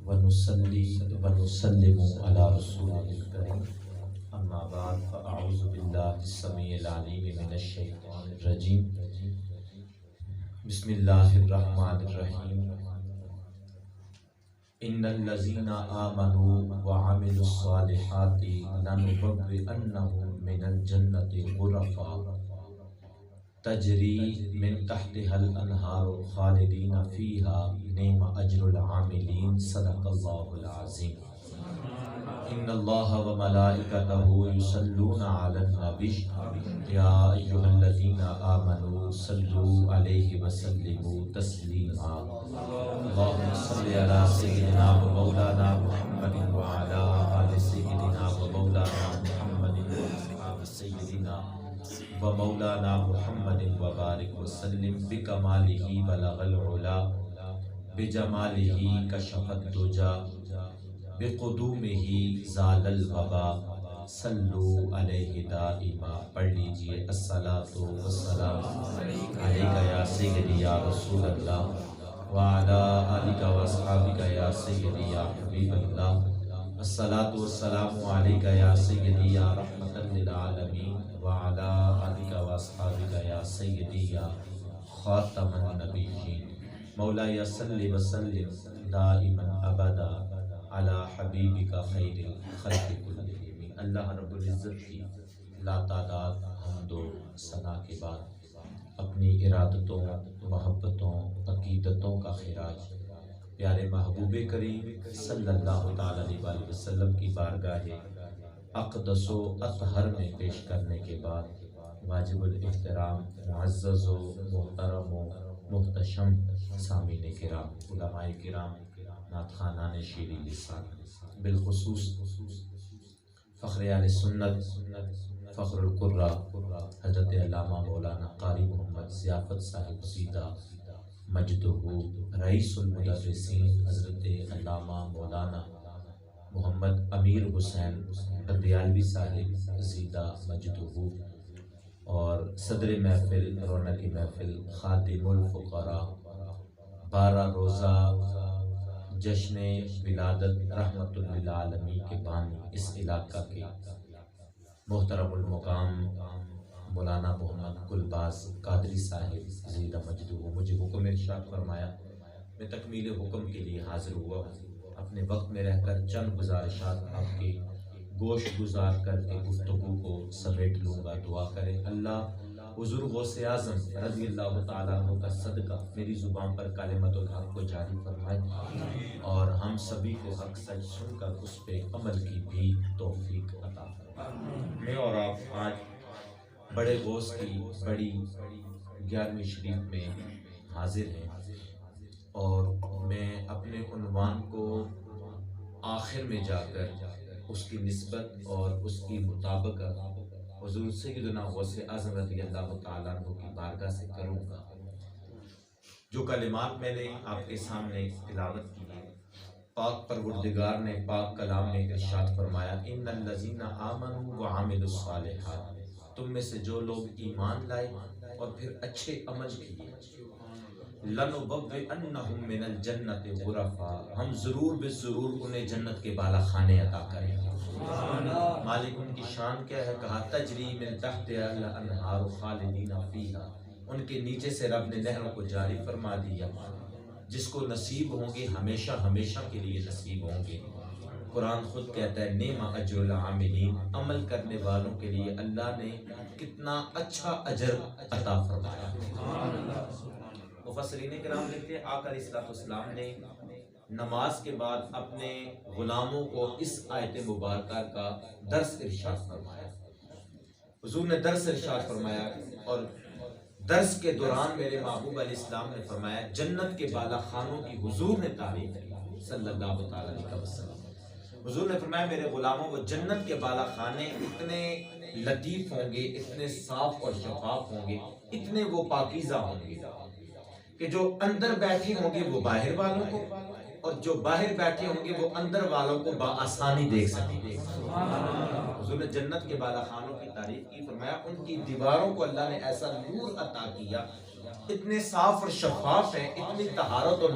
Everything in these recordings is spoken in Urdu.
ونصلي ونسلم على رسوله الكريم أما بعد فأعوذ بالله السميع العليم من الشيطان الرجيم بسم الله الرحمن الرحيم إن الذين آمنوا وعملوا الصالحات لنبوئنهم من الجنة غرفا تجری من تحتها الانہار خالدین فیہا نعم اجر العاملین صدق اللہ العظیم ان اللہ وملائکتہ یصلون علی النبی یا ایہا الذین آمنوا صلوا علیہ وسلموا تسلیما اللہم صل علی سیدنا و مولانا محمد وعلی آل سیدنا و مولانا محمد وعلی سیدنا و مولانا محمد وبارک وسلم بکمالہ بلغ العلا بجمالہ کشف الدجا بقدومہ زال الوبا صلو علیہ دائما. پڑھ لیجئے الصلاۃ والسلام علیک یا سیدی یا رسول اللہ وعلی آلک واصحابک یا سیدی یا حبیب اللہ. الصلاۃ والسلام علیک یا سیدی یا رحمۃ للعالمین وعلی آلک واصحابک یا سیدی یا خاتم النبیین. مولایا صلی وسلم دائما ابدا علی حبیبک خیر الخلق کلہم. اللہ رب العزت کی لاتعداد حمد و ثنا کے بعد اپنی ارادتوں، محبتوں، عقیدتوں کا خراج پیارے محبوب کریم صلی اللہ تعالی علیہ وسلم کی بارگاہ اقدس و اطہر میں پیش کرنے کے بعد واجب الاحترام معزز و محترم و محتشم سامعین کرام، علماء کرام، نعت خوانان شیریں لسان، بالخصوص فخر اہل سنت فخر القرہ حضرت علامہ مولانا قاری محمد ضیافت صاحب زیدہ مجدہ رئیس المدرسین حضرت علامہ مولانا محمد امیر حسین دیالوی صاحب زیدہ مجدہ اور صدر محفل رونق محفل خادم الفقراء 12 روزہ جشن ولادت رحمت للعالمین کے بانی اس علاقہ کے محترم المقام مولانا محمد گلباز قادری صاحب زیدہ مجدہ مجھے حکم ارشاد فرمایا میں تکمیل حکم کے لیے حاضر ہوا ہوں. اپنے وقت میں رہ کر چند گزارشات آپ کے گوش گزار کر کے گفتگو کو سمیٹ لوں گا. دعا کریں اللہ حضور غوث اعظم رضی اللہ تعالیٰ عنہ کا صدقہ میری زبان پر کلمت الحق کو جاری فرمائے اور ہم سبھی کو حق سچ سن کر اس پہ عمل کی بھی توفیق عطا فرمائے. میں اور آپ آج بڑے غوث کی بڑی 11ویں شریف میں حاضر ہیں اور میں اپنے عنوان کو آخر میں جا کر اس کی نسبت اور اس کی مطابقت حضور سیدنا غوث اعظم رضی اللہ تعالیٰ عنہ کی بارگاہ سے کروں گا. جو کلمات میں نے آپ کے سامنے تلاوت کی ہے، پاک پروردگار نے پاک کلام میں ارشاد فرمایا ان الذین آمنوا وعملوا الصالحات، تم میں سے جو لوگ ایمان لائے اور پھر اچھے عمل کیے لَنُبَوِّئَنَّهُم مِّنَ الْجَنَّةِ غُرَفًا، ہم ضرور بالضرور انہیں جنت کے بالا خانے عطا کریں گے. مالک ان کی شان کیا ہے؟ کہا تجری من تحتها الانہار خالدین فیہا، ان کے نیچے سے رب نے نہروں کو جاری فرما دیا جس کو نصیب ہوں گے ہمیشہ ہمیشہ کے لیے نصیب ہوں گے. قرآن خود کہتا ہے نعم اجر العاملین، عمل کرنے والوں کے لیے اللہ نے کتنا اچھا اجر عطا فرمایا. مفسرین کرام لکھتے ہیں آقا علیہ السلام نے نماز کے بعد اپنے غلاموں کو اس آیت مبارکہ کا درس ارشاد فرمایا. حضور نے درس ارشاد فرمایا اور درس کے دوران میرے محبوب علیہ السلام نے فرمایا جنت کے بالا خانوں کی حضور نے تعریف کی صلی اللہ تعالی علیہ وسلم. حضور نے فرمایا میرے غلاموں وہ جنت کے بالا خانے اتنے لطیف ہوں گے، اتنے صاف اور شفاف ہوں گے، اتنے وہ پاکیزہ ہوں گے کہ جو اندر بیٹھے ہوں گے وہ باہر والوں کو اور جو باہر بیٹھے ہوں گے وہ اندر والوں کو بآسانی دیکھ سکیں گے. حضور نے جنت کے بالا خانوں کی تعریف کی، فرمایا ان کی دیواروں کو اللہ نے ایسا نور عطا کیا اتنے صاف اور شفاف ہیں، اتنی طہارت اور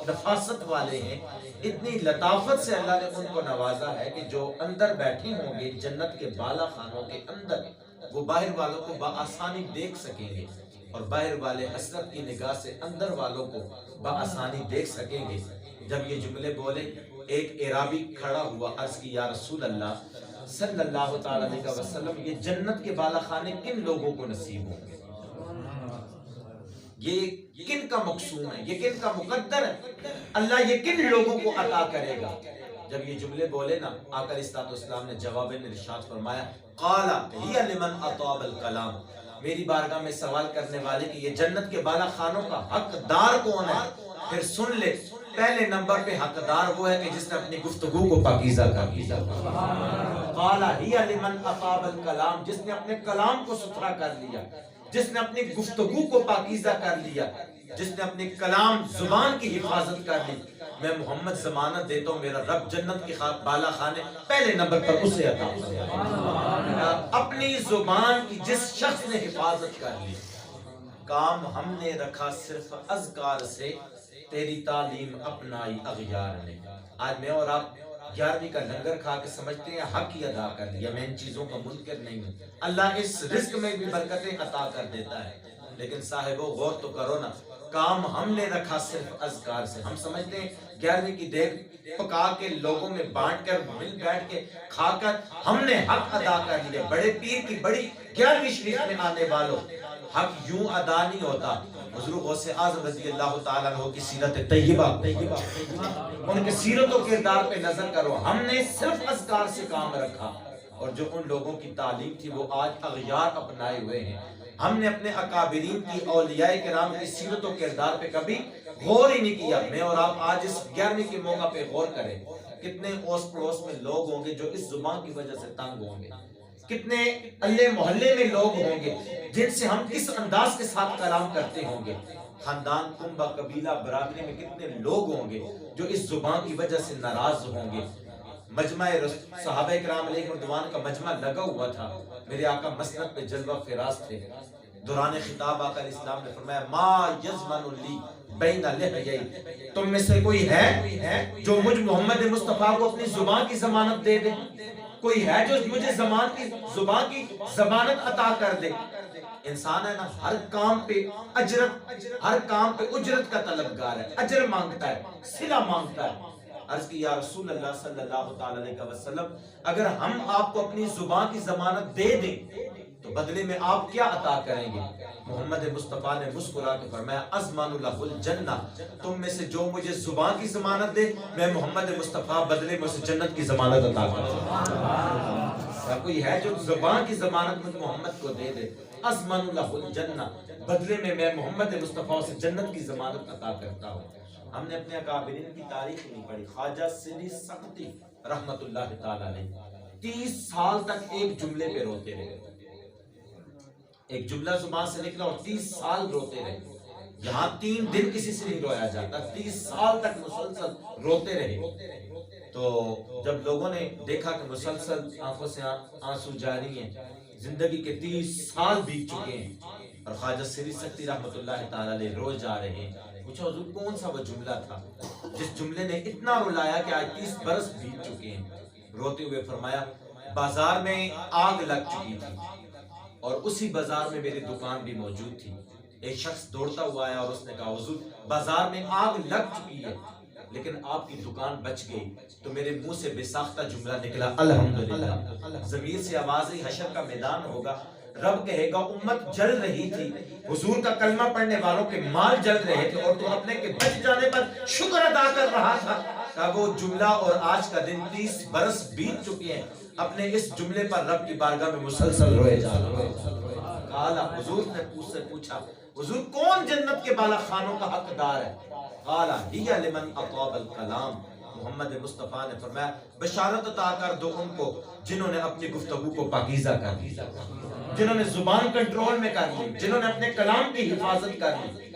نفاست والے ہیں، اتنی لطافت سے اللہ نے ان کو نوازا ہے کہ جو اندر بیٹھے ہوں گے جنت کے بالا خانوں کے اندر، وہ باہر والوں کو بآسانی دیکھ سکیں گے، اور باہر والے حسرت کی نگاہ سے اندر والوں کو بآسانی دیکھ سکیں گے۔ جب یہ جملے بولے، ایک اعرابی کھڑا ہوا، عرض کی یا رسول اللہ صلی اللہ تعالی علیہ وسلم، یہ جنت کے بالا خانے کن لوگوں کو نصیب ہوں گے؟ یہ کن کا مقسوم ہے، یہ کن کا مقدر ہے، اللہ یہ کن لوگوں کو عطا کرے گا؟ جب یہ جملے بولے نا، آقا علیہ السلام نے جواب میں ارشاد فرمایا، قال ہی لمن اطاب الکلام، میری بارگاہ میں سوال کرنے والے کہ یہ جنت کے بالا خانوں کا حقدار کون ہے؟ پھر سن لے، پہلے نمبر پہ حقدار وہ ہے کہ جس نے اپنی گفتگو کو پاکیزہ کر لیا۔ قال ہی لمن اطاب الکلام، جس نے اپنے کلام کو ستھرا کر لیا، جس نے اپنی گفتگو کو پاکیزہ کر لیا، جس نے اپنی کلام زبان کی حفاظت کر لی، میں محمد ضمانت دیتا ہوں میرا رب جنت کے بالا خانے پہلے نمبر پر اسے عطا فرمائے۔ اپنی زبان کی جس شخص نے حفاظت کر لی، کام ہم نے رکھا صرف اذکار سے، تیری تعلیم اپنائی اغیار نے۔ آج میں اور آپ 11ویں کا لنگر کھا کے سمجھتے ہیں حق ہی ادا کر لیا، میں ان چیزوں کا منکر نہیں ہوں، اللہ اس رزق میں بھی برکتیں عطا کر دیتا ہے، لیکن صاحبو غور تو کرو نا، کام ہم نے رکھا صرف اذکار سے۔ ہم سمجھتے ہیں 11ویں کی دیگ پکا کے لوگوں میں بانٹ کر مل بیٹھ کے کھا کر ہم نے حق ادا کر لیا۔ بڑے پیر کی بڑی 11ویں شریف میں آنے والوں، حق یوں ادا نہیں ہوتا۔ حضور غوث اعظم رضی اللہ تعالیٰ عنہ کی سیرت طیبہ، ان کے سیرت و کردار پہ نظر کرو، ہم نے صرف اذکار سے کام رکھا، اور جو ان لوگوں کی تعلیم تھی وہ آج اغیار اپنائے ہوئے ہیں۔ ہم نے اپنے اکابرین کی، اولیاء کرام کی سیرت و کردار پہ کبھی غور ہی نہیں کیا۔ میں اور آپ آج اس 11ویں کے موقع پہ غور کریں، کتنے اوس پڑوس میں لوگ ہوں گے جو اس زبان کی وجہ سے تنگ ہوں گے، کتنے اللہ محلے میں لوگ ہوں گے جن سے ہم کس انداز کے ساتھ کلام کرتے ہوں گے، خاندان، کنبہ، قبیلہ، برادری میں کتنے لوگ ہوں گے جو اس زبان کی وجہ سے ناراض ہوں گے۔ مجمع صحابہ کرام علیہ رضوان کا مجمع لگا ہوا تھا، میرے آقا مسند پہ جلوہ فراز تھے، دوران خطاب آقا علیہ السلام نے فرمایا ما یزمن لی بین لحیی، تم میں سے کوئی ہے جو مجھ محمد مصطفیٰ کو اپنی زبان کی ضمانت دے دے؟ کوئی ہے جو مجھے زبان کی ضمانت عطا کر دے؟ انسان ہے نا، ہر کام پہ اجرت کا طلبگار ہے، اجر مانگتا ہے، صلہ مانگتا ہے۔ عرض کی یا رسول اللہ صلی اللہ علیہ وسلم، اگر ہم آپ کو اپنی زبان کی ضمانت دے دیں تو بدلے میں آپ کیا عطا کریں گے؟ محمد مصطفیٰ نے مسکرا کے فرمایا اضمن لہ الجنہ، تم میں سے جو مجھے زبان کی ضمانت دے، میں محمد مصطفیٰ بدلے میں اسے جنت کی ضمانت عطا کرتا۔ کوئی ہے جو زبان کی ضمانت مجھ محمد کو دے دے، اضمن لہ الجنہ، بدلے میں محمد مصطفیٰ سے جنت کی ضمانت عطا کرتا ہوں۔ ہم نے اپنے اکابرین کی تاریخ نہیں پڑھی۔ خواجہ سری سختی رحمت اللہ تعالی علیہ 30 سال تک ایک جملے پہ روتے رہے، ایک جملہ زبان سے نکلا اور 30 سال روتے رہے۔ یہاں 3 دن کسی سے نہیں رویا جاتا، 30 سال تک مسلسل روتے رہے۔ تو جب لوگوں نے دیکھا کہ مسلسل آنکھوں سے آنسو جاری ہیں، زندگی کے 30 سال بیت چکے ہیں اور خواجہ سری سختی رحمت اللہ تعالی علیہ رو جا رہے ہیں، پوچھا حضور کون سا وہ جملہ تھا جس جملے نے اتنا رلایا کہ آج 30 برس بیت چکے ہیں؟ روتے ہوئے فرمایا بازار میں آگ لگ چکی تھی اور اسی بازار میں میری دکان بھی موجود تھی۔ ایک شخص دوڑتا ہوا آیا اور اس نے کہا حضور بازار میں آگ لگ چکی ہے لیکن آپ کی دکان بچ گئی۔ تو میرے منہ سے بے ساختہ جملہ نکلا الحمدللہ۔ ضمیر سے آواز ہی حشر کا میدان ہوگا، رب کہے گا امت جل رہی تھی، حضور کا کلمہ پڑھنے والوں کے مال جل رہے تھے اور تو اپنے کے بچ جانے پر شکر ادا کر رہا تھا۔ کہ وہ جملہ اور آج کا دن 30 برس بیت چکے ہیں، اپنے اس جملے پر رب کی بارگاہ میں مسلسل روئے جا رہے ہیں۔ قالا، حضور نے سے پوچھا حضور کون جنت کے بالا خانوں کا حقدار ہے؟ قالا ہی لمن اطاب الکلام، محمد مصطفیٰ نے فرمایا بشارت عطا کر دو ان کو جنہوں نے اپنی گفتگو کو پاکیزہ کر دیا، جنہوں نے زبان کنٹرول میں کر لی، جنہوں نے اپنے کلام کی حفاظت کر لی۔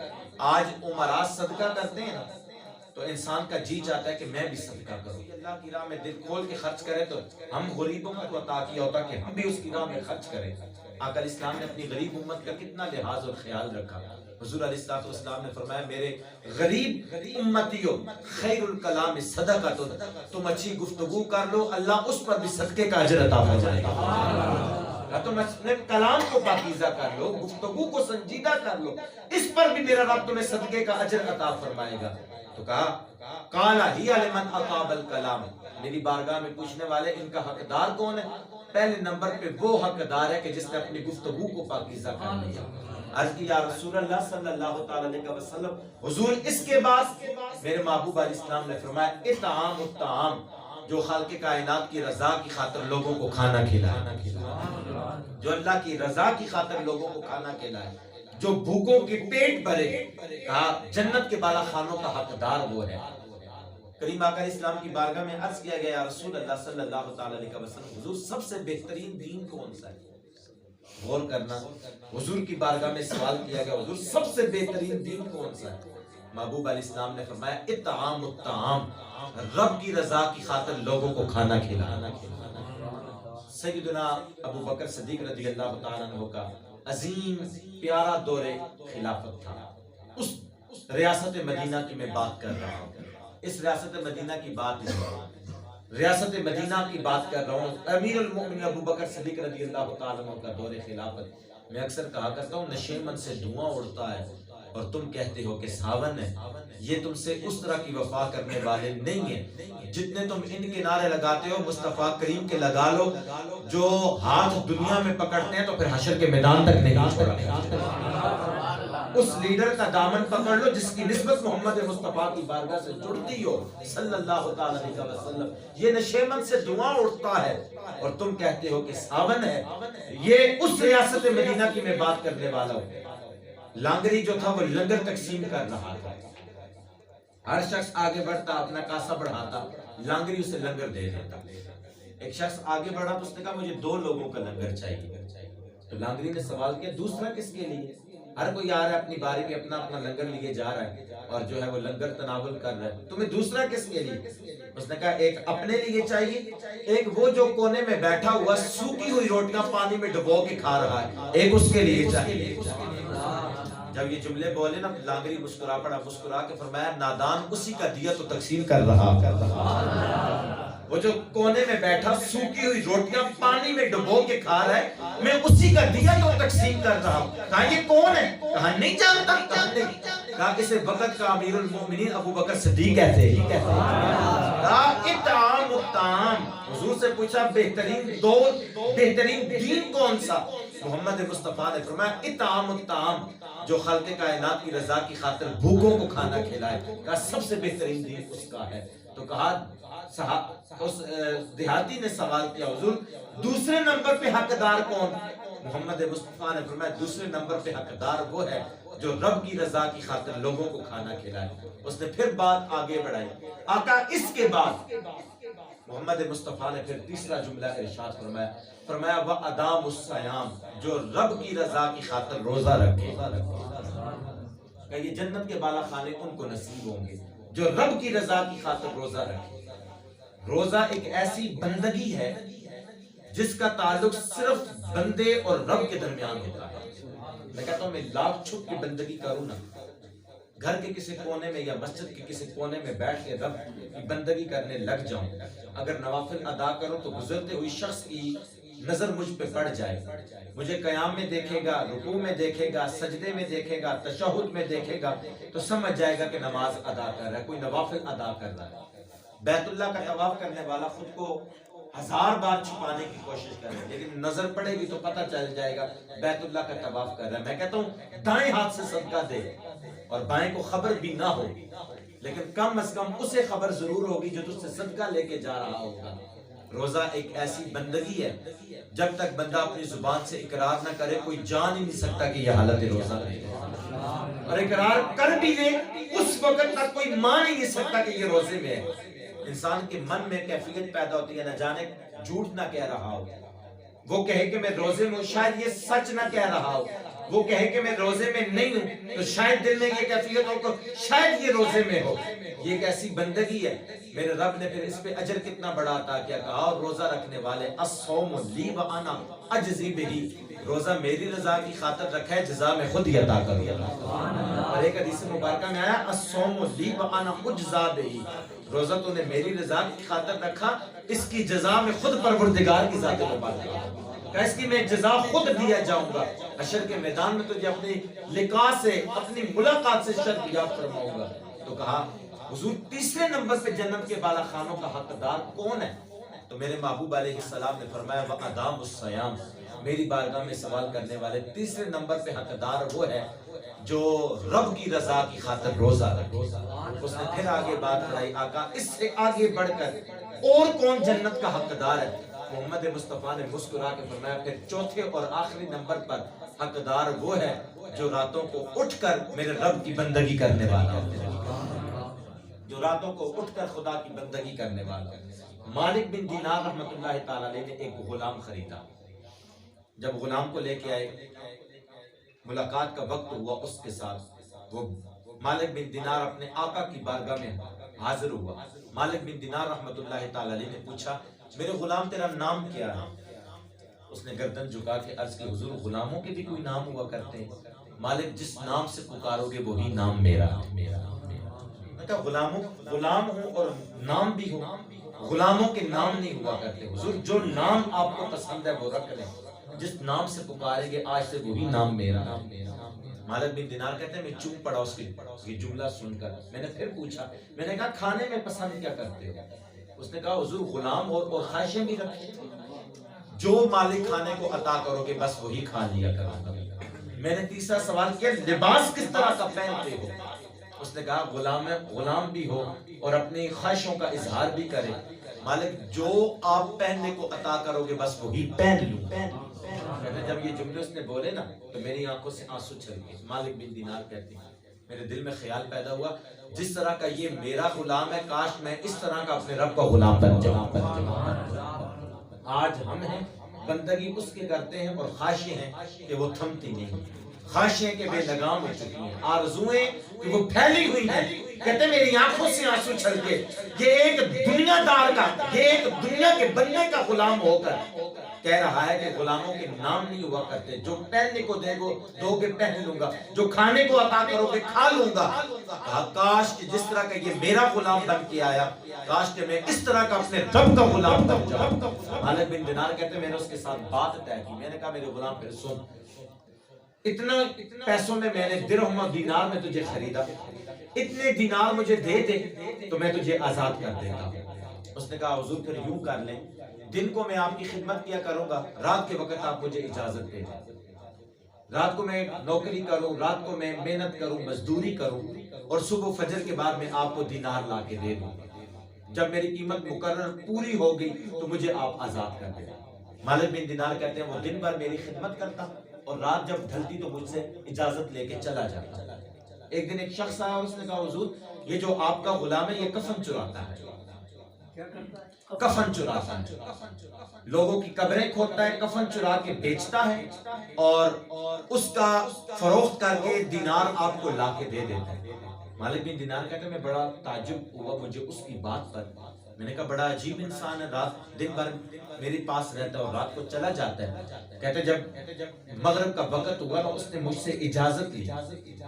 آج عمراء صدقہ کرتے ہیں نا تو انسان کا جی چاہتا ہے کہ میں بھی صدقہ کروں، اللہ کی راہ میں دل کھول کے خرچ کرے تو ہم غریبوں کو عطا کیا ہوتا کہ ہم بھی اس کی راہ میں خرچ کریں۔ آقا اسلام نے اپنی غریب امت کا کتنا لحاظ اور خیال رکھا، حضور علیہ الصلوۃ والسلام نے فرمایا میرے غریب امتیوں خیر الکلام صدقۃ، تم اچھی گفتگو کر لو اللہ اس پر بھی صدقے کا اجر عطا فرمائے گا۔ تم اپنے کلام کو پاکیزہ کر لو، گفتگو کو سنجیدہ کر لو، اس پر بھی میرا رب تمہیں صدقے کا اجر عطا فرمائے گا۔ تو کہا قالا ہی لمن اطاب الکلام، میری بارگاہ میں پوچھنے والے ان کا حقدار کون ہے؟ پہلے نمبر پہ وہ حقدار ہے کہ جس نے اپنی گفتگو کو پاکیزہ کر لیا۔ عرض کی یا رسول اللہ صلی اللہ تعالی علیہ وسلم، حضور اس کے بعد میرے محبوب علیہ السلام نے فرمایا اطعام الطعام، جو خالق کائنات کی رضا کی خاطر لوگوں کو کھانا کھلائے، جو اللہ کی رضا کی خاطر لوگوں کو کھانا کھلائے، جو بھوکوں کی پیٹ بھرے، کہا جنت کے بالا خانوں کا حقدار وہ ہے۔ کریم آقا علیہ السلام کی بارگاہ میں عرض کیا گیا یا رسول اللہ صلی اللہ تعالی علیہ وسلم، حضور سب سے بہترین دین کون سا ہے؟ غور کرنا، حضور کی بارگاہ میں سوال کیا گیا حضور سب سے بہترین دین کون سا ہے؟ محبوب علیہ السلام نے فرمایا اطعام الطعام، رب کی رضا کی خاطر لوگوں کو کھانا کھلانا۔ سیدنا ابو بکر صدیق رضی اللہ تعالیٰ عنہ کا عظیم پیارا دور خلافت تھا۔ اس ریاست مدینہ کی میں بات کر رہا ہوں، اس ریاست مدینہ کی بات ریاست مدینہ کی بات کر رہا ہوں، امیر المومنین ابو بکر صدیق رضی اللہ تعالیٰ عنہ کا دور خلافت۔ میں اکثر کہا کرتا ہوں نشیمن سے دھواں اڑتا ہے اور تم کہتے ہو کہ ساون ہے، یہ تم سے اس طرح کی وفا کرنے والے نہیں ہیں جتنے تم ان کے نعرے لگاتے ہو۔ مصطفیٰ کریم کے لگا لو، جو ہاتھ دنیا میں پکڑتے ہیں تو پھر حشر کے میدان تک نہیں چھوڑتے۔ اس لیڈر کا دامن پکڑ لو جس کی نسبت محمد مصطفیٰ کی بارگاہ سے جڑتی ہو صلی اللہ تعالی علیہ وسلم۔ یہ نشیمن سے دعا اٹھتا ہے اور تم کہتے ہو کہ ساون ہے۔ یہ اس ریاست مدینہ کی میں بات کرنے والا ہوں۔ لانگری جو تھا وہ لنگر تقسیم کر رہا تھا، ہر شخص آگے بڑھتا اپنا کاسا بڑھاتا، لانگری اسے لنگر دے دیتا۔ ایک شخص آگے بڑھا تو اس نے کہا مجھے 2 لوگوں کا لنگر چاہیے، تو لانگری نے سوال کیا دوسرا کس کے لیے؟ ہر کوئی آ رہا ہے اپنی باری پہ اپنا اپنا لنگر لیے جا رہا ہے اور جو ہے وہ لنگر تناول کر رہا ہے، تمہیں دوسرا کس کے لیے؟ اس نے کہا ایک اپنے لیے چاہیے، ایک وہ جو کونے میں بیٹھا ہوا سوکھی ہوئی روٹیاں پانی میں ڈبو کے کھا رہا ہے، ایک اس کے لیے چاہیے۔ جب یہ جملے بولے نا لانگری مسکرا پڑا، مسکرا کے فرمایا نادان اسی کا دیا تو تقسیم کر رہا۔ وہ جو کونے میں بیٹھا سوکھی ہوئی روٹیاں پانی میں ڈبو کے کھا رہا ہے، میں اسی کا دیا تو تقسیم کر رہا ہوں۔ کہا یہ کون ہے؟ کہا نہیں جانتا۔ کہا اسے وقت کا امیر المومنین ابو بکر صدیق کہتے ہیں۔ کہا اطعام الطعام، حضور سے پوچھا بہترین دور بہترین دین کون سا؟ محمد مصطفیٰ نے فرمایا اطعام الطعام، جو خالق کائنات کی رضا کی خاطر بھوکوں کو کھانا کھلائے۔ کہا سب سے بہترین دین اس کا ہے۔ تو کہا اس دیہاتی نے سوال کیا حضور دوسرے نمبر پہ حقدار کون؟ محمد مصطفیٰ نے فرمایا دوسرے نمبر پہ حقدار وہ ہے جو رب کی رضا کی خاطر لوگوں کو کھانا کھلائے۔ اس نے پھر بات آگے بڑھائی، آقا اس کے بعد محمد مصطفیٰ نے پھر تیسرا جملہ ارشاد فرمایا، فرمایا وَأَدَامُ الصِّيَامِ، جو رب کی رضا کی خاطر روزہ رکھے۔ کہ یہ جنت کے بالا خانے ان کو نصیب ہوں گے جو رب کی رضا کی خاطر روزہ رکھے۔ روزہ ایک ایسی بندگی ہے جس کا تعلق صرف بندے اور رب کے درمیان ہوتا ہے۔ میں کہتا ہوں میں لاکھ چھپ کی بندگی کروں نا، گھر کے کسی کونے میں یا مسجد کے کسی کونے میں بیٹھ کے رب کی بندگی کرنے لگ جاؤں، اگر نوافل ادا کروں تو گزرتے ہوئی شخص کی نظر مجھ پہ پڑ جائے، مجھے قیام میں دیکھے گا، رکوع میں دیکھے گا، سجدے میں دیکھے گا، تشہد میں دیکھے گا تو سمجھ جائے گا کہ نماز ادا کر رہا ہے، کوئی نوافل ادا کر رہا ہے۔ بیت اللہ کا طواف کرنے والا خود کو 1000 بار چھپانے کی کوشش کرے لیکن نظر پڑے گی تو پتہ چل جائے گا بیت اللہ کا طواف کر رہا ہے۔ میں کہتا ہوں دائیں ہاتھ سے صدقہ دے اور بائیں کو خبر بھی نہ ہو، لیکن کم از کم اسے خبر ضرور ہوگی جو تجھ سے صدقہ لے کے جا رہا ہوگا۔ روزہ ایک ایسی بندگی ہے جب تک بندہ اپنی زبان سے اقرار نہ کرے کوئی جان ہی نہیں سکتا کہ یہ حالت روزہ ہے، اور اقرار کر بھی لے اس وقت تک کوئی مان ہی نہیں سکتا کہ یہ روزے میں ہے۔ انسان کے من میں کیفیت پیدا ہوتی ہے، نہ جانے جھوٹ نہ کہہ رہا ہو، وہ کہے کہ میں روزے میں ہوں شاید یہ سچ نہ کہہ رہا ہو، وہ کہے کہ میں روزے میں نہیں ہوں تو شاید دل میں یہ کیفیت ہو کہ شاید یہ روزے میں ہو۔ یہ ایک ایسی بندگی ہے، میرے رب نے پھر اس پہ اجر کتنا بڑا عطا کیا، کہا اور روزہ رکھنے والے الصوم لی وانا اجزی بہی، روزہ میری رضا کی خاطر رکھا ہے، جزا میں خود ہی عطا کروں گا۔ اور ایک حدیث مبارکہ میں آیا الصوم لی وانا اجزا بہی، روزہ تو نے میری رضا کی خاطر رکھا، اس کی جزا میں خود پروردگار کی ذات مبارک کہ اس کی میں جزا خود دیا جاؤں گا، حشر کے میدان میں تجھے اپنی لقاء سے، اپنی ملاقات سے شرف یاب فرماؤں گا۔ تو کہا حضور تیسرے نمبر پہ جنت کے بالا خانوں کا حقدار کون ہے؟ تو میرے محبوب علیہ السلام نے فرمایا وَأَدَامُ الصِّيَامِ، میری بارگاہ میں سوال کرنے والے تیسرے نمبر پہ حقدار وہ ہے جو رب کی رضا کی خاطر روزہ رکھے۔ اس نے پھر آگے بات بڑھائی، آقا اس سے آگے بڑھ کر اور کون جنت کا حقدار ہے؟ محمد مصطفیٰ نے مسکرا کے فرمایا پھر چوتھے اور آخری نمبر پر حقدار وہ ہے جو راتوں کو اٹھ کر میرے رب کی بندگی کرنے والا ہے، جو راتوں کو اٹھ کر خدا کی بندگی کرنے والا ہے۔ مالک بن دینار رحمۃ اللہ تعالی علیہ نے ایک غلام خریدا، جب غلام کو لے کے آئے ملاقات کا وقت ہوا اس کے ساتھ، وہ مالک بن دینار اپنے آقا کی بارگاہ میں حاضر ہوا۔ مالک بن دینار رحمۃ اللہ تعالی علیہ نے پوچھا میرے غلام تیرا نام کیا ہے؟ اس نے گردن جھکا کے عرض کی حضور غلاموں کے بھی کوئی نام ہوا کرتے ہیں، مالک جس نام سے پکارو گے وہی نام میرا ہے۔ میں کہا غلام ہوں اور نام بھی ہو، غلاموں کے نام نہیں ہوا کرتے حضور، جو نام آپ کو پسند ہے وہ رکھ لیں، جس نام سے پکاریں گے آج سے وہی نام میرا ہے۔ مالک بن دینار کہتے ہیں میں چوپ پڑا اس کی جملہ سن کر، میں نے پھر پوچھا، میں نے کہا کھانے میں پسند کیا کرتے ہو؟ اس نے کہا حضور غلام اور خواہشیں بھی رکھتے، جو مالک کھانے کو عطا کرو گے بس وہی کھا لیا کروں گا۔ میں نے تیسرا سوال کیا لباس کس طرح کا پہنتے ہو؟ اس نے کہا غلام بھی ہو اور اپنی خواہشوں کا اظہار بھی کرے، مالک جو آپ پہننے کو عطا کرو گے بس وہی پہن لوں۔ جب یہ جملے اس نے بولے نا تو میری آنکھوں سے آنسو چل گئے۔ مالک بن دینار کہتے ہیں میرے دل میں خیال پیدا ہوا جس طرح کا یہ میرا غلام ہے کاش میں اس طرح کا اپنے رب کا غلام بن جاؤں۔ آج ہم ہیں بندگی اس کے کرتے ہیں اور خواہشیں ہیں کہ وہ تھمتی نہیں، خواہشیں کہ بے لگام ہو چکی ہیں، آرزویں کہ وہ پھیلی ہوئی ہیں۔ کہتے ہیں میری آنکھوں سے آنسو چھل کے یہ ایک دنیا دار کا، یہ ایک دنیا کے بننے کا غلام ہو کر کہہ رہا ہے کہ غلاموں کے نام نہیں ہوا کرتے، جو پہننے کو دو گے پہن لوں گا، جو کھانے کو عطا کرو گے کھا لوں گا۔ کاش کہ جس طرح کا یہ میرا غلام بن کے آیا، کاش کہ میں اس طرح کا اپنے رب کا غلام بن جاؤں۔ مالک بن دینار کہتے ہیں میں نے اس کے ساتھ بات طے کی، میں نے کہا میرے غلام پھر سن، اتنا پیسوں میں نے درہم و دینار میں تجھے خریدا، اتنے دینار مجھے دے دے تو میں تجھے آزاد کر دیتا۔ اس نے کہا حضور پھر یوں کر لیں، دن کو میں آپ کی خدمت کیا کروں گا، رات کے وقت آپ مجھے اجازت دے دیں، رات کو میں نوکری کروں، رات کو میں محنت کروں، مزدوری کروں اور صبح فجر کے بعد میں آپ کو دینار لا کے دے دوں، جب میری قیمت مقرر پوری ہو گئی تو مجھے آپ آزاد کر دیں۔ مالک بن دینار کہتے ہیں وہ دن بھر میری خدمت کرتا اور رات جب ڈھلتی تو مجھ سے اجازت لے کے چلا جاتا۔ ایک دن ایک شخص آیا اور اس نے کہا حضور یہ جو آپ کا غلام ہے یہ کفن چراتا ہے، کفن چراتا ہے، لوگوں کی قبریں کھودتا ہے، کفن چرا کے بیچتا ہے اور اس کا فروخت کر کے دینار آپ کو لا کے دے دیتا ہے۔ مالک بن دینار کہتے ہیں میں بڑا تعجب ہوا مجھے اس کی بات پر، میں نے کہا بڑا عجیب انسان ہے، رات دن بھر میرے پاس رہتا ہے اور رات کو چلا جاتا ہے۔ کہتے جب مغرب کا وقت ہوا تو اس نے مجھ سے اجازت لی،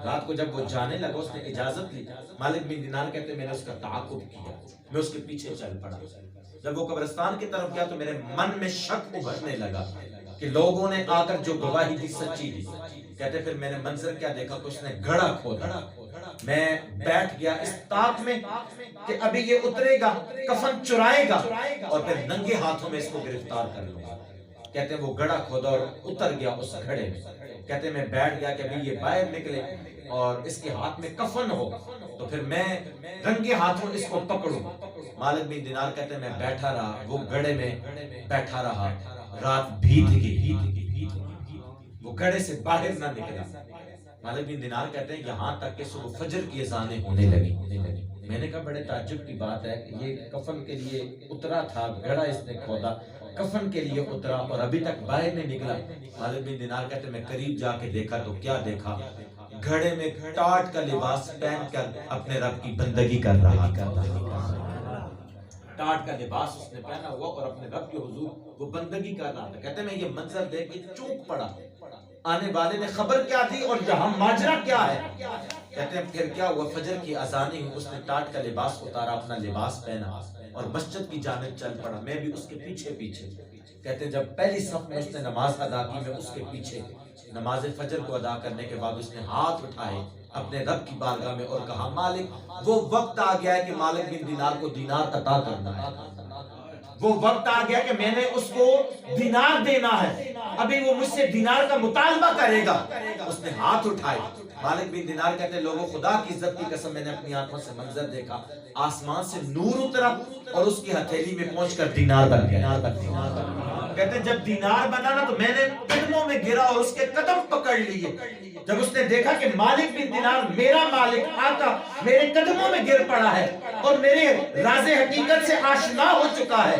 رات کو جب وہ جانے لگا اس نے اجازت لی۔ مالک بن دینار کہتے میں نے اس کا تعاقب کیا، میں اس کے پیچھے چل پڑا۔ جب وہ قبرستان کی طرف گیا تو میرے من میں شک ابھرنے لگا کہ لوگوں نے آ کر جو گواہی دی سچی دی۔ کہتے پھر میں نے منظر کیا دیکھا کہ اس نے گھڑا کھودا، میں بیٹھ گیا اس طاق میں کہ ابھی یہ اترے گا، کفن چرائے گا اور پھر ننگے ہاتھوں میں اس کو گرفتار کر لوں گا۔ کہتے ہیں وہ گھڑا کھودا اور اتر گیا اس گھڑے میں۔ کہتے ہیں میں بیٹھ گیا کہ ابھی یہ باہر نکلے اور اس کے ہاتھ میں کفن ہو تو پھر میں رنگے ہاتھوں اس کو پکڑوں۔ مالک بن دینار کہتے ہیں میں بیٹھا رہا، وہ گھڑے میں بیٹھا رہا، رات بیت گئی، وہ گھڑے سے باہر نہ نکلا۔ مالک بن دینار کہتے ہیں یہاں تک کہ صبح فجر کی اذانیں ہونے لگی۔ میں نے کہا بڑے تعجب کی بات ہے کہ یہ کفن کے لیے اترا تھا، گھڑا اس نے کھودا، کفن کے لیے اترا اور ابھی تک باہر نہیں نکلا۔ مالک بن دینار کہتے ہیں میں قریب جا کے دیکھا تو کیا دیکھا، گھڑے میں ٹاٹ کا لباس پہن کر اپنے رب کی بندگی کر رہا تھا۔ ٹاٹ کا لباس اس نے پہنا ہوا اور اپنے رب کے حضور وہ بندگی کر رہا تھا۔ کہتے ہیں میں یہ منظر دیکھ کے چونک پڑا، آنے والے نے خبر کیا تھی اور جہاں ماجرا کیا ہے۔ کہتے ہیں پھر کیا ہوا، فجر کی اذان ہوئی، اس نے ٹاٹ کا لباس اتارا، اپنا لباس پہنا اور مسجد کی جانب چل پڑا، میں بھی اس کے پیچھے پیچھے۔ کہتے ہیں جب پہلی صف میں اس نے نماز ادا کی، میں اس کے پیچھے نماز فجر کو ادا کرنے کے بعد اس نے ہاتھ اٹھائے اپنے رب کی بارگاہ میں اور کہا مالک وہ وقت آ گیا ہے کہ مالک بن دینار کو دینار عطا کرنا ہے، وہ وقت آ گیا کہ میں نے اس کو دینار دینا ہے، ابھی وہ مجھ سے دینار کا مطالبہ کرے گا۔ اس نے ہاتھ اٹھائے، مالک بن دینار کہتے ہیں لوگوں خدا کی عزت کی قسم میں نے اپنی آنکھوں سے منظر دیکھا، آسمان سے نور اترا اور اس کی ہتھیلی میں پہنچ کر دینار بن گیا۔ کہتے ہیں جب دینار بنا نا تو میں نے قدموں میں گرا اور اس کے قدم پکڑ لیے۔ جب اس نے دیکھا کہ مالک بن دینار میرا مالک آقا میرے قدموں میں گر پڑا ہے اور میرے راز حقیقت سے آشنا ہو چکا ہے،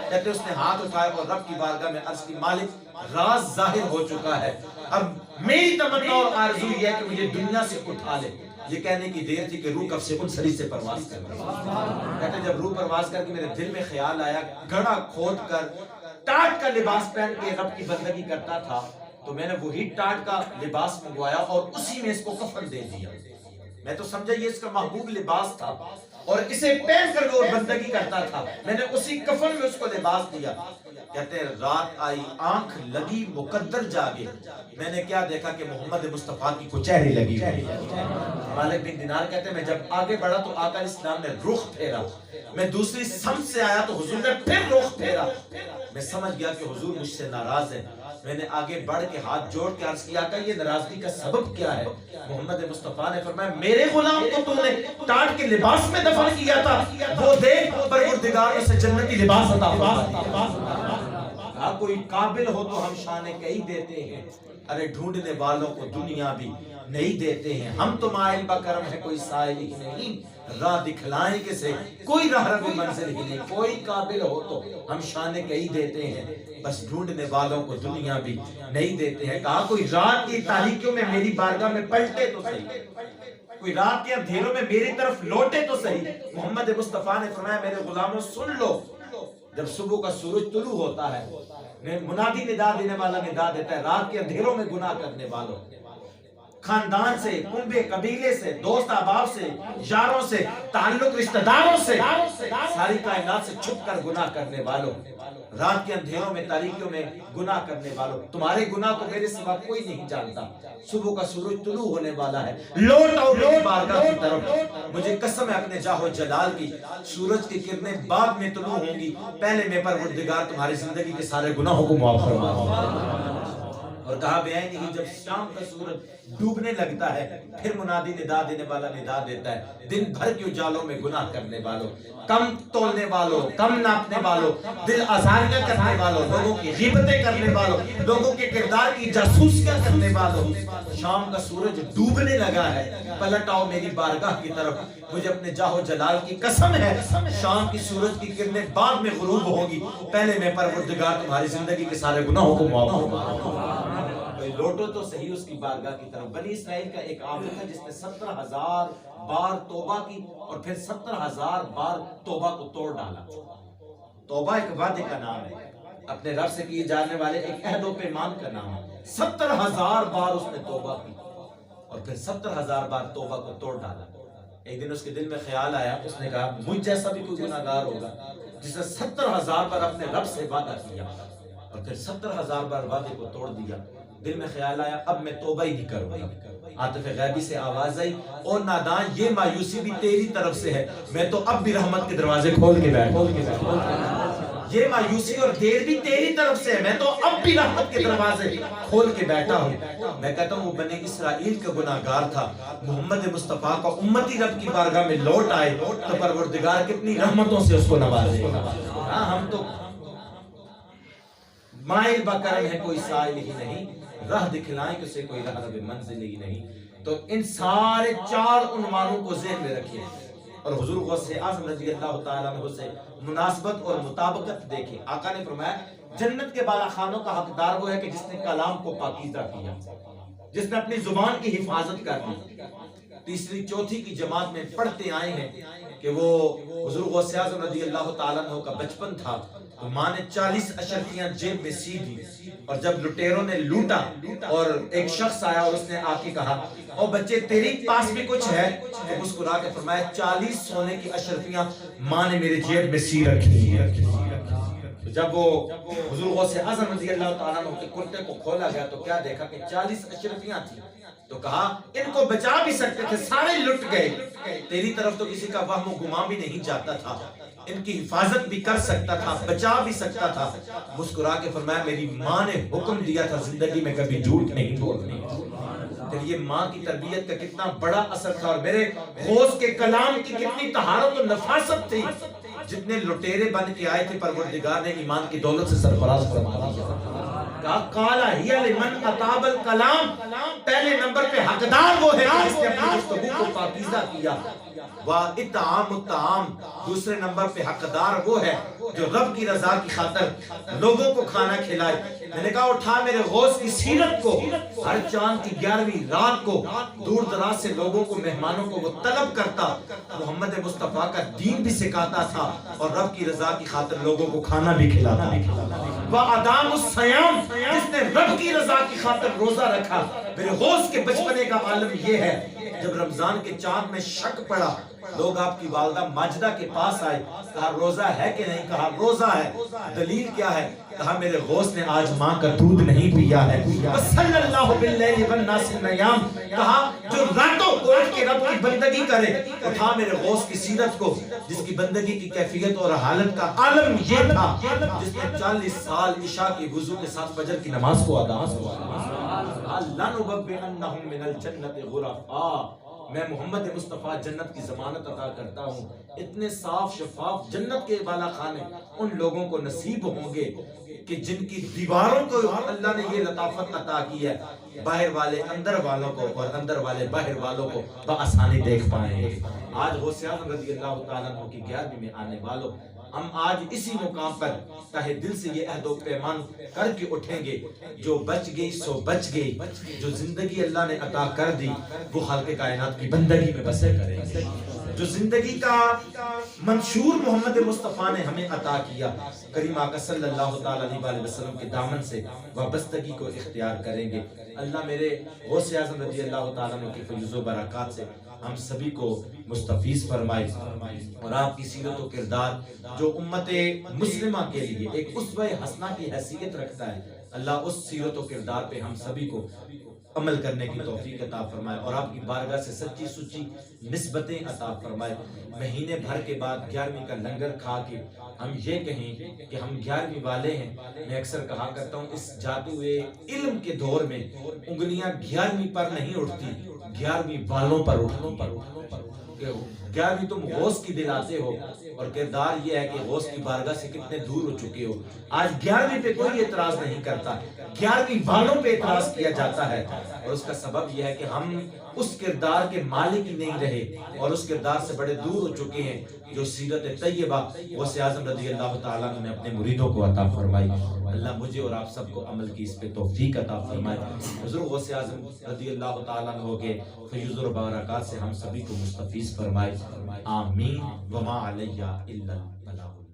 کہتے اس نے ہاتھ اٹھایا اور رب کی بارگاہ میں عرض کی مالک راز ظاہر ہو چکا ہے، اب میری تمنا اور آرزو یہ ہے کہ مجھے دنیا سے اٹھا لے۔ یہ کہنے کی دیر تھی کہ روح کب سے انسری سے پرواز کر رہی۔ کہتے ہیں جب روح پرواز کر کے میرے دل میں خیال آیا، گھڑا کھود کر ٹاٹ کا لباس پہن کے رب کی بندگی کرتا تھا، تو میں نے وہی ٹاٹ کا لباس منگوایا اور اسی میں اس کو کفن دے دیا۔ میں تو سمجھا یہ اس کا محبوب لباس تھا اور اسے پہن کر وہ بندگی کرتا تھا، میں نے اسی کفن میں اس کو لباس دیا۔ کہتے ہیں رات آئی آنکھ لگی مقدر جاگے، میں نے کیا دیکھا کہ محمد مصطفیٰ کی کچہری لگی ہوئی۔ مالک بن دینار کہتے ہیں میں جب آگے بڑھا تو آقا علیہ السلام نے رخ پھیرا، میں دوسری سمت سے آیا تو حضور نے پھر رخ پھیرا، میں سمجھ گیا کہ حضور مجھ سے ناراض ہے۔ میں نے آگے بڑھ کے ہاتھ جوڑ کے عرض کیا کہ یہ ناراضگی کا سبب کیا ہے؟ محمد مصطفیٰ نے فرمایا میرے غلام کو تو نے ٹاٹ کے لباس میں دفن کیا تھا، وہ دیکھ پروردگار اسے جنتی لباس عطا فرمایا۔ کوئی قابل ہو تو ہم شان کئی دیتے ہیں، ارے ڈھونڈنے والوں کو دنیا بھی نہیں دیتے ہیں، ہم تو مائل بکرم ہے کوئی سائل ہی نہیں، راہ دکھلائیں کسے کوئی راہ رب منزل ہی نہیں، کوئی قابل ہو تو ہم شان کئی دیتے ہیں، بس ڈھونڈنے والوں کو دنیا بھی نہیں دیتے ہیں۔ کہا کوئی رات کی تاریکیوں میں میری بارگاہ میں پلٹے تو صحیح، کوئی رات کے اندھیروں میں میری طرف لوٹے تو صحیح۔ محمد مصطفیٰ نے فرمایا میرے غلاموں سن لو، جب صبح کا سورج طلوع ہوتا ہے منادی ندا دینے والا ندا دیتا ہے، رات کے اندھیروں میں گناہ کرنے والوں، خاندان سے، کنبے قبیلے سے، دوست احباب سے، یاروں سے، تعلق رشتہ داروں سے، ساری کائنات سے چھپ کر گناہ کرنے والوں، رات کے اندھیروں میں تاریکیوں میں گناہ کرنے والوں، تمہارے گناہ کو میرے سوا کوئی نہیں جانتا، صبح کا سورج طلوع ہونے والا ہے، لوٹ آؤ میری بارگاہ کی طرف، مجھے قسم ہے اپنے جاہ و جلال کی، سورج کی کرنیں بعد میں طلوع ہوں گی، پہلے میں پروردگار تمہاری زندگی کے سارے گناہوں کو معاف فرما دوں۔ اور کہا بیان ہی جب شام کا سورج ڈوبنے لگتا ہے پھر منادی ندا دینے والا ندا دیتا ہے، دن بھر کے اجالوں میں گناہ کرنے والوں، کم تولنے والوں، کم ناپنے والوں، دل آزاریاں کرنے والوں، لوگوں کی غیبتیں کرنے والوں، لوگوں کے کردار کی جاسوسیاں کرنے والوں، شام کا سورج ڈوبنے لگا ہے، پلٹ آؤ میری بارگاہ کی طرف، مجھے اپنے جاہ و جلال کی قسم ہے شام کی سورج کی کرنیں بعد میں غروب ہوگی، پہلے میں پروردگار تمہاری زندگی کے سارے گناہوں کو معاف فرما۔ لوٹو تو صحیح اس کی بارگاہ کی طرف۔ بنی اسرائیل کا ایک عابد تھا جس نے 70,000 بار توبہ کی اور پھر 70,000 بار توبہ کو توڑ ڈالا۔ توبہ ایک وعدے کا نام ہے، اپنے رب سے کیے جانے والے ایک عہد و پیمان کا نام ہے۔ 70,000 بار اس نے توبہ کی اور پھر 70,000 بار توبہ کو توڑ ڈالا۔ ایک دن اس کے دل میں خیال آیا، اس نے کہا مجھ جیسا بھی کوئی گناہگار ہوگا جس نے 70,000 بار اپنے رب سے وعدہ کیا اور پھر 70,000 بار وعدے کو توڑ دیا۔ دل میں خیال آیا اب میں توبہ ہی نہیں کروں گا۔ عاطف غیبی سے آواز آئی اور نادان یہ مایوسی بھی تیری طرف سے ہے، میں تو اب بھی رحمت کے دروازے کھول کے بیٹھا ہوں۔ یہ مایوسی اور دیر بھی تیری طرف سے ہے، میں تو اب بھی رحمت کے دروازے کھول کے بیٹھا ہوں۔ میں کہتا ہوں وہ بنی اسرائیل کا گناہگار تھا، محمد مصطفیٰ کا امتی رب کی بارگاہ میں لوٹ آئے تو پروردگار کتنی رحمتوں سے اس کو نوازے گا۔ ہاں ہم تو مائل بکرم ہے کوئی سائل ہی نہیں، راہ دکھلائیں کسے کوئی راہ رب منزل ہی نہیں۔ تو ان سارے 4 عنوانوں کو ذہن میں رکھیے اور حضور غوث اعظم رضی اللہ تعالیٰ عنہ سے مناسبت اور مطابقت دیکھیں۔ آقا نے فرمایا جنت کے بالا خانوں کا حقدار وہ ہے کہ جس نے کلام کو پاکیزہ کیا، جس نے اپنی زبان کی حفاظت کر دی. تیسری چوتھی کی جماعت میں پڑھتے آئے ہیں کہ وہ حضور غوث اعظم رضی اللہ تعالیٰ عنہ کا بچپن تھا تو ماں نے 40 اشرفیاں جیب میں سی دی، اور جب لٹیروں نے لوٹا اور ایک شخص آیا اور اس نے آ کے کہا او بچے تیری پاس بھی کچھ ہے، تو مسکرا کے فرمایا 40 سونے کی اشرفیاں ماں نے میرے جیب میں سی رکھی ہیں. جب وہ حضور غوث اعظم رضی اللہ تعالیٰ عنہ کے کرتے کو کھولا گیا تو کیا دیکھا کہ 40 اشرفیاں تھیں. تو کہا ان کو بچا بھی سکتے تھے، سارے لٹ گئے، تیری طرف تو کسی کا وہم و گمان بھی نہیں جاتا تھا، ان کی حفاظت بھی کر سکتا تھا، بچا بھی سکتا تھا. مسکرا کے فرمایا میری ماں نے حکم دیا تھا زندگی میں کبھی جھوٹ نہیں بولنی. پھر یہ ماں کی تربیت کا کتنا بڑا اثر تھا، اور میرے غوث کے کلام کی کتنی طہارت و نفاست تھی. جتنے لٹیرے بن کے آئے تھے پروردگار نے ایمان کی دولت سے سرفراز فرما دیا. کہا قال ہی لمن اطاب الکلام، پہلے نمبر پہ حقدار وہ ہے جس نے اپنی گفتگو کو پاکیزہ کیا. واطعام الطعام، دوسرے نمبر پہ حقدار وہ ہے جو رب کی رضا کی خاطر لوگوں کو کھانا کھلائے. میں نے کہا اٹھا میرے غوث کی سیرت کو، ہر چاند کی 11ویں رات کو دور دراز سے لوگوں کو، مہمانوں کو وہ طلب کرتا، محمد مصطفیٰ کا دین بھی سکھاتا تھا اور رب کی رضا کی خاطر لوگوں کو کھانا بھی کھلاتا. وَأَدَامُ الصِّيَامِ، جس نے رب کی رضا کی خاطر روزہ رکھا. میرے غوث کے بچپنے کا عالم یہ ہے، جب رمضان کے چاند میں شک پڑا، لوگ آپ کی والدہ ماجدہ کے پاس آئے، کہا روزہ ہے کہ نہیں؟ کہا روزہ ہے. دلیل کیا ہے؟ کہا میرے غوث نے آج ماں کا دودھ نہیں پیا ہے. صلی اللہ باللیل والناس نیام، کہا جو راتوں کو اٹھ کے رب کی بندگی کرے. اٹھا میرے غوث کی سیرت کو، جس کی بندگی کی کیفیت اور حالت کا عالم یہ تھا، جس نے 40 سال عشاء کی وضو کے ساتھ فجر کی نماز کو ادا کیا. لَنُبَوِّئَنَّهُم مِّنَ الْجَنَّةِ غُرَفَاءَ، میں محمد مصطفیٰ جنت کی ضمانت عطا کرتا ہوں. اتنے صاف شفاف جنت کے بالا خانے ان لوگوں کو نصیب ہوں گے کہ جن کی دیواروں کو اللہ نے یہ لطافت عطا کی ہے، باہر والے اندر والوں کو اور اندر والے باہر والوں کو بآسانی دیکھ پائیں گے. آج غوث اعظم رضی اللہ تعالیٰ عنہ کی 11ویں میں آنے والوں، ہم آج اسی مقام پر تہہ دل سے یہ عہد و پیمان کر کے اٹھیں گے، جو بچ گئی سو بچ گئی. جو زندگی اللہ نے عطا کر دی وہ خالق کائنات کی بندگی میں بسر کریں گے. جو زندگی کا منشور محمد مصطفیٰ نے ہمیں عطا کیا، کریم آقا صلی اللہ تعالیٰ علیہ وسلم کے دامن سے وابستگی کو اختیار کریں گے. اللہ میرے غوث اعظم رضی اللہ تعالیٰ عنہ کی فیض و برکات سے ہم سبھی کو مستفیض فرمائے، اور آپ کی سیرت و کردار جو امت مسلمہ کے لیے ایک اسوہ حسنہ کی حیثیت رکھتا ہے، اللہ اس سیرت و کردار پہ ہم سبھی کو عمل کرنے کی توفیق عطا فرمائے، اور آپ کی بارگاہ سے سچی سچی نسبتیں عطا فرمائے. مہینے بھر کے بعد 11ویں کا لنگر کھا کے ہم یہ کہیں کہ ہم 11ویں والے ہیں. میں اکثر کہا کرتا ہوں اس جاتے ہوئے علم کے دور میں انگلیاں 11ویں پر نہیں اٹھتی، 11ویں والوں پر اٹھتی. 11ویں تم غوث کی دلاتے ہو، اور کردار یہ ہے کہ غوث کی بارگاہ سے کتنے دور ہو چکے ہو. آج 11ویں پہ کوئی اعتراض نہیں کرتا، 11ویں والوں پہ اعتراض کیا جاتا ہے، اور اس کا سبب یہ ہے کہ ہم اس کردار کے مالک ہی نہیں رہے اور اس کردار سے بڑے دور ہو چکے ہیں جو سیرت طیبہ غوث اعظم رضی اللہ تعالیٰ نے اپنے مریدوں کو عطا فرمائی. اللہ مجھے اور آپ سب کو عمل کی اس پہ توفیق عطا فرمائے. حضور غوث اعظم رضی اللہ تعالیٰ عنہ کے فیض و برکات سے ہم سبھی کو مستفیض فرمائے. آمین. وما علیہ الا البلاغ.